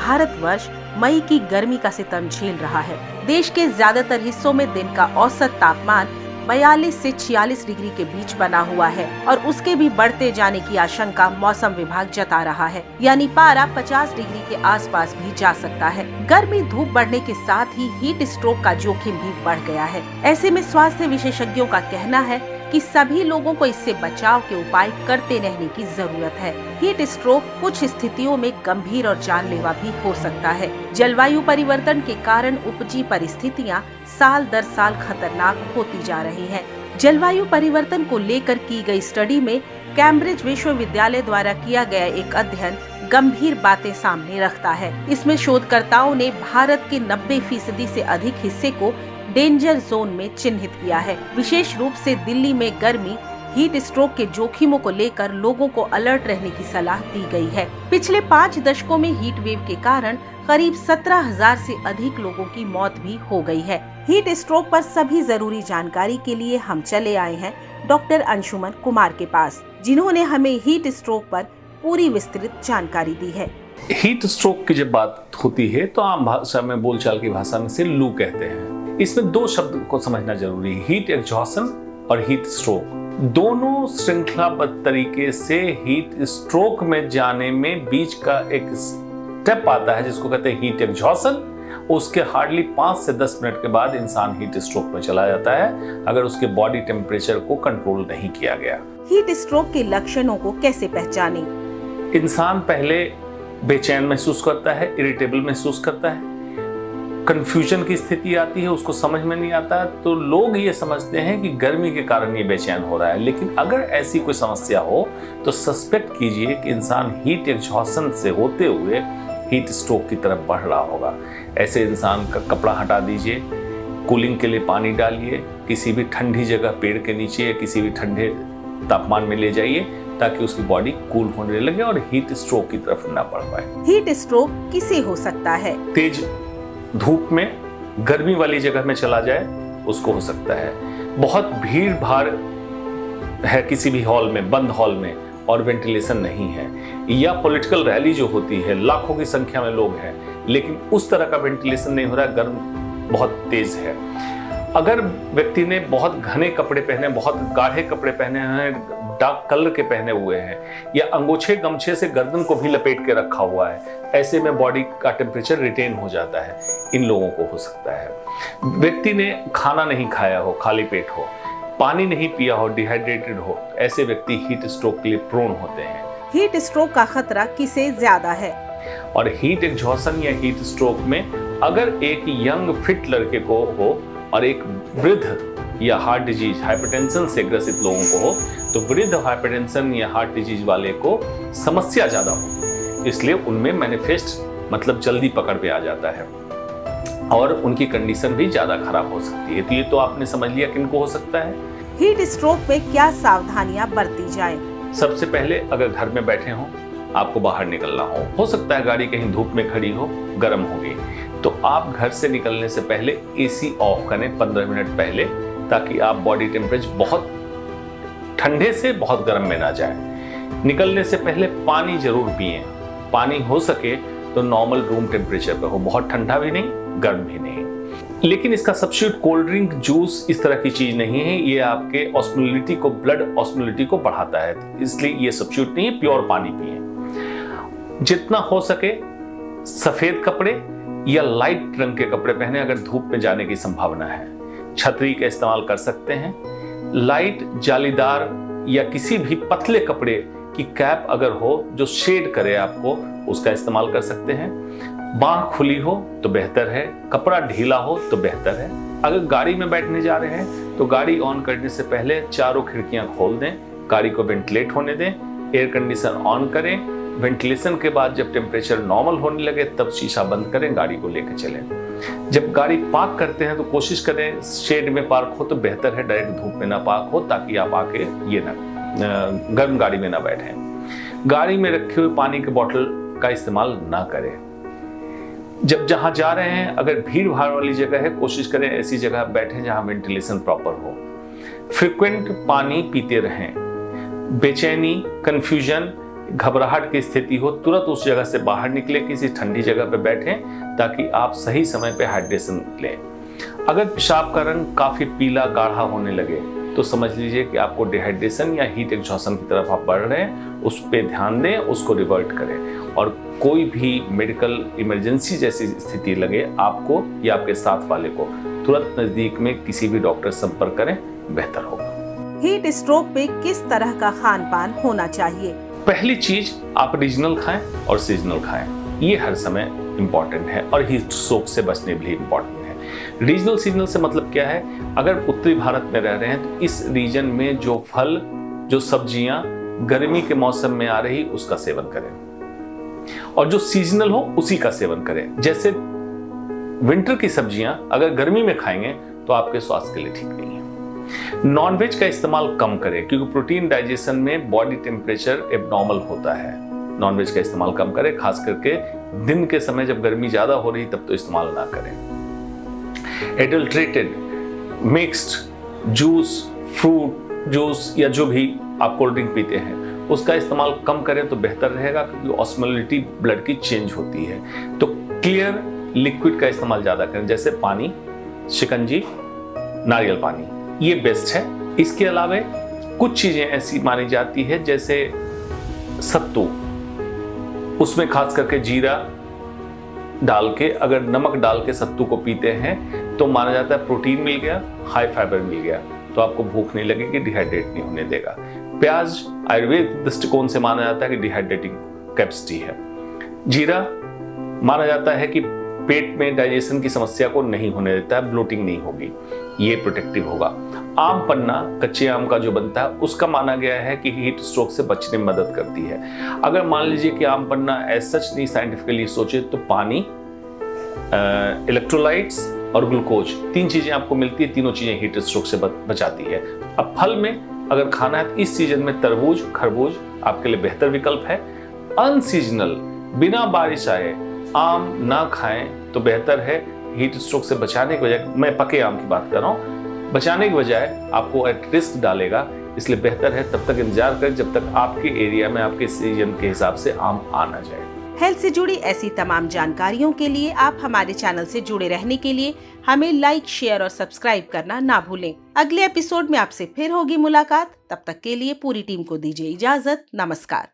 भारतवर्ष मई की गर्मी का सितम झेल रहा है। देश के ज्यादातर हिस्सों में दिन का औसत तापमान 42 से 46 डिग्री के बीच बना हुआ है और उसके भी बढ़ते जाने की आशंका मौसम विभाग जता रहा है, यानी पारा 50 डिग्री के आसपास भी जा सकता है। गर्मी धूप बढ़ने के साथ ही हीट स्ट्रोक का जोखिम भी बढ़ गया है। ऐसे में स्वास्थ्य विशेषज्ञों का कहना है कि सभी लोगों को इससे बचाव के उपाय करते रहने की जरूरत है। हीट स्ट्रोक कुछ स्थितियों में गंभीर और जानलेवा भी हो सकता है। जलवायु परिवर्तन के कारण उपजी परिस्थितियां साल दर साल खतरनाक होती जा रही हैं। जलवायु परिवर्तन को लेकर की गई स्टडी में कैम्ब्रिज विश्वविद्यालय द्वारा किया गया एक अध्ययन गंभीर बातें सामने रखता है। इसमें शोधकर्ताओं ने भारत के 90% से अधिक हिस्से को डेंजर जोन में चिन्हित किया है। विशेष रूप से दिल्ली में गर्मी हीट स्ट्रोक के जोखिमों को लेकर लोगों को अलर्ट रहने की सलाह दी गई है। पिछले 5 दशकों में हीट वेव के कारण करीब 17,000 से अधिक लोगों की मौत भी हो गई है। हीट स्ट्रोक पर सभी जरूरी जानकारी के लिए हम चले आए हैं डॉक्टर अंशुमन कुमार के पास, जिन्होंने हमें हीट स्ट्रोक पर पूरी विस्तृत जानकारी दी है। हीट स्ट्रोक की जब बात होती है तो आम भाषा में, बोलचाल की भाषा में से लू कहते हैं। इसमें 2 शब्द को समझना जरूरी है, हीट एक्सहॉशन और हीट स्ट्रोक। दोनों श्रृंखलाबद्ध तरीके से हीट स्ट्रोक में जाने में बीच का एक स्टेप आता है जिसको कहते हैं हीट एक्सहॉशन। उसके हार्डली 5 से 10 मिनट के बाद इंसान हीट स्ट्रोक में चला जाता है अगर उसके बॉडी टेम्परेचर को कंट्रोल नहीं किया गया। हीट स्ट्रोक के लक्षणों को कैसे पहचानें? इंसान पहले बेचैन महसूस करता है, इरिटेबल महसूस करता है, कंफ्यूजन की स्थिति आती है, उसको समझ में नहीं आता, तो लोग ये समझते हैं कि गर्मी के कारण ये बेचैन हो रहा है। लेकिन अगर ऐसी कोई समस्या हो तो सस्पेक्ट कीजिए कि इंसान हीट एक्सहॉशन से होते हुए हीट स्ट्रोक की तरफ बढ़ रहा होगा। ऐसे इंसान का कपड़ा हटा दीजिए, कूलिंग के लिए पानी डालिए, किसी भी ठंडी जगह पेड़ के नीचे या किसी भी ठंडे तापमान में ले जाइए ताकि उसकी बॉडी कूल होने लगे और हीट स्ट्रोक की तरफ ना बढ़ पाए। हीट स्ट्रोक किसे हो सकता है? तेज धूप में गर्मी वाली जगह में चला जाए उसको हो सकता है। बहुत भीड़ भाड़ है किसी भी हॉल में, बंद हॉल में, और वेंटिलेशन नहीं है, या पॉलिटिकल रैली जो होती है लाखों की संख्या में लोग हैं लेकिन उस तरह का वेंटिलेशन नहीं हो रहा, गर्म बहुत तेज है। अगर व्यक्ति ने बहुत घने कपड़े पहने, बहुत गाढ़े कपड़े पहने हैं, डार्क कलर के पहने हुए हैं, या अंगोछे गमछे से गर्दन को भी लपेट के रखा हुआ है, ऐसे में बॉडी का टेम्परेचर रिटेन हो जाता है, इन लोगों को हो सकता है। व्यक्ति ने खाना नहीं खाया हो, खाली पेट हो, पानी नहीं पिया हो, डिहाइड्रेटेड हो, ऐसे व्यक्ति हीट स्ट्रोक के लिए प्रोन होते हैं। हीट स्ट्रोक का खतरा किसे ज्यादा है? और हीट एक्सहॉशन या हीट स्ट्रोक में अगर एक यंग फिट लड़के को हो और एक वृद्ध या हार्ट डिजीज, हाइपरटेंशन से ग्रसित लोगों को हो, तो वृद्ध हाइपरटेंशन या हार्ट डिजीज वाले को समस्या ज्यादा होगी, इसलिए उनमें मैनिफेस्ट मतलब जल्दी पकड़ पे आ जाता है और उनकी कंडीशन भी ज्यादा खराब हो सकती है। तो ये तो आपने समझ लिया किनको हो सकता है। हीट स्ट्रोक में क्या सावधानियां बरती जाएं? सबसे पहले अगर घर में बैठे हो, आपको बाहर निकलना हो सकता है गाड़ी कहीं धूप में खड़ी हो, गर्म होगी, तो आप घर से निकलने से पहले एसी ऑफ करें 15 मिनट पहले, ताकि आप बॉडी टेम्परेचर बहुत ठंडे से बहुत गर्म में ना जाए। निकलने से पहले पानी जरूर पिएं। पानी हो सके तो नॉर्मल रूम टेम्परेचर पे हो, बहुत ठंडा भी नहीं, गर्म भी नहीं। लेकिन इसका सब्स्टिट्यूट कोल्ड ड्रिंक, जूस इस तरह की चीज नहीं है। ये आपके ऑस्मोलिटी को, ब्लड ऑस्मोलिटी को बढ़ाता है, इसलिए ये सब्स्टिट्यूट नहीं है। प्योर पानी पिएं। जितना हो सके सफेद कपड़े या लाइट रंग के कपड़े पहने अगर धूप में जाने की संभावना है। छतरी का इस्तेमाल कर सकते हैं। लाइट जालीदार या किसी भी पतले कपड़े की कैप अगर हो जो शेड करे आपको, उसका इस्तेमाल कर सकते हैं। बांह खुली हो तो बेहतर है, कपड़ा ढीला हो तो बेहतर है। अगर गाड़ी में बैठने जा रहे हैं तो गाड़ी ऑन करने से पहले चारों खिड़कियां खोल दें, गाड़ी को वेंटिलेट होने दें, एयर कंडीशनर ऑन करें। वेंटिलेशन के बाद जब टेम्परेचर नॉर्मल होने लगे तब शीशा बंद करें, गाड़ी को लेकर चलें। जब गाड़ी पार्क करते हैं तो कोशिश करें शेड में पार्क हो तो बेहतर है, डायरेक्ट धूप में ना पार्क हो, ताकि आप आके ये ना गर्म गाड़ी में ना बैठें। गाड़ी में रखे हुए पानी के बोतल का इस्तेमाल ना करें। जब जहां जा रहे हैं अगर भीड़ भाड़ वाली जगह है, कोशिश करें ऐसी जगह बैठें जहां वेंटिलेशन प्रॉपर हो। फ्रिक्वेंट पानी पीते रहें। बेचैनी, कंफ्यूजन घबराहट की स्थिति हो, तुरंत उस जगह से बाहर निकले, किसी ठंडी जगह पर बैठें ताकि आप सही समय पे हाइड्रेशन लें। अगर पेशाब का रंग काफी पीला गाढ़ा होने लगे तो समझ लीजिए कि आपको डिहाइड्रेशन या हीट एग्जॉशन की तरफ आप बढ़ रहे हैं। उस पर ध्यान दें, उसको रिवर्ट करें, और कोई भी मेडिकल इमरजेंसी जैसी स्थिति लगे आपको या आपके साथ वाले को, तुरंत नजदीक में किसी भी डॉक्टर से संपर्क करें, बेहतर होगा। हीट स्ट्रोक पे किस तरह का खान पान होना चाहिए? पहली चीज, आप रीजनल खाएं और सीजनल खाएं, ये हर समय इंपॉर्टेंट है और हीट स्ट्रोक से बचने के लिए इंपॉर्टेंट है। रीजनल सीजनल से मतलब क्या है? अगर उत्तरी भारत में रह रहे हैं तो इस रीजन में जो फल, जो सब्जियां गर्मी के मौसम में आ रही उसका सेवन करें, और जो सीजनल हो उसी का सेवन करें। जैसे विंटर की सब्जियां अगर गर्मी में खाएंगे तो आपके स्वास्थ्य के लिए ठीक नहीं है। नॉनवेज का इस्तेमाल कम करें, क्योंकि प्रोटीन डाइजेशन में बॉडी टेम्परेचर एबनॉर्मल होता है। नॉनवेज का इस्तेमाल कम करें, खास करके दिन के समय जब गर्मी ज्यादा हो रही तब तो इस्तेमाल ना करें। Adulterated, mixed juice, fruit juice या जो भी आप कोल्ड ड्रिंक पीते हैं उसका इस्तेमाल कम करें तो बेहतर रहेगा, क्योंकि ऑस्मोलिटी ब्लड की चेंज होती है। तो क्लियर लिक्विड का इस्तेमाल ज्यादा करें, जैसे पानी, शिकंजी, नारियल पानी, ये बेस्ट है। इसके अलावा कुछ चीजें ऐसी मानी जाती है जैसे सत्तू, उसमें खास करके जीरा डाल के, अगर नमक डाल के सत्तू को पीते हैं तो माना जाता है प्रोटीन मिल गया, हाई फाइबर मिल गया, तो आपको भूख नहीं लगेगी, डिहाइड्रेट नहीं होने देगा। प्याज आयुर्वेद दृष्टिकोण से माना जाता है कि डिहाइड्रेटिंग कैपेसिटी है। जीरा माना जाता है कि पेट में डाइजेशन की समस्या को नहीं होने देता है, ब्लोटिंग नहीं होगी, ये प्रोटेक्टिव होगा। आम पन्ना, कच्चे आम का जो बनता है, उसका माना गया है कि हीट स्ट्रोक से बचने में मदद करती है। अगर मान लीजिए कि आम पन्ना एज सच नहीं साइंटिफिकली सोचे तो पानी, इलेक्ट्रोलाइट्स और ग्लूकोज, तीन चीजें आपको मिलती है, तीनों चीजें हीट स्ट्रोक से बचाती है। अब फल में अगर खाना है तो इस सीजन में तरबूज, खरबूज आपके लिए बेहतर विकल्प है। अनसीजनल, बिना बारिश आए आम ना खाएं तो बेहतर है। हीट स्ट्रोक से बचाने की बजाय, मैं पके आम की बात कर रहा हूं, बचाने की बजाय आपको एट रिस्क डालेगा, इसलिए बेहतर है तब तक इंतजार करें जब तक आपके एरिया में आपके सीजन के हिसाब से आम आ ना जाए। हेल्थ से जुड़ी ऐसी तमाम जानकारियों के लिए आप हमारे चैनल से जुड़े रहने के लिए हमें लाइक, शेयर और सब्सक्राइब करना ना भूलें। अगले एपिसोड में आपसे फिर होगी मुलाकात, तब तक के लिए पूरी टीम को दीजिए इजाजत। नमस्कार।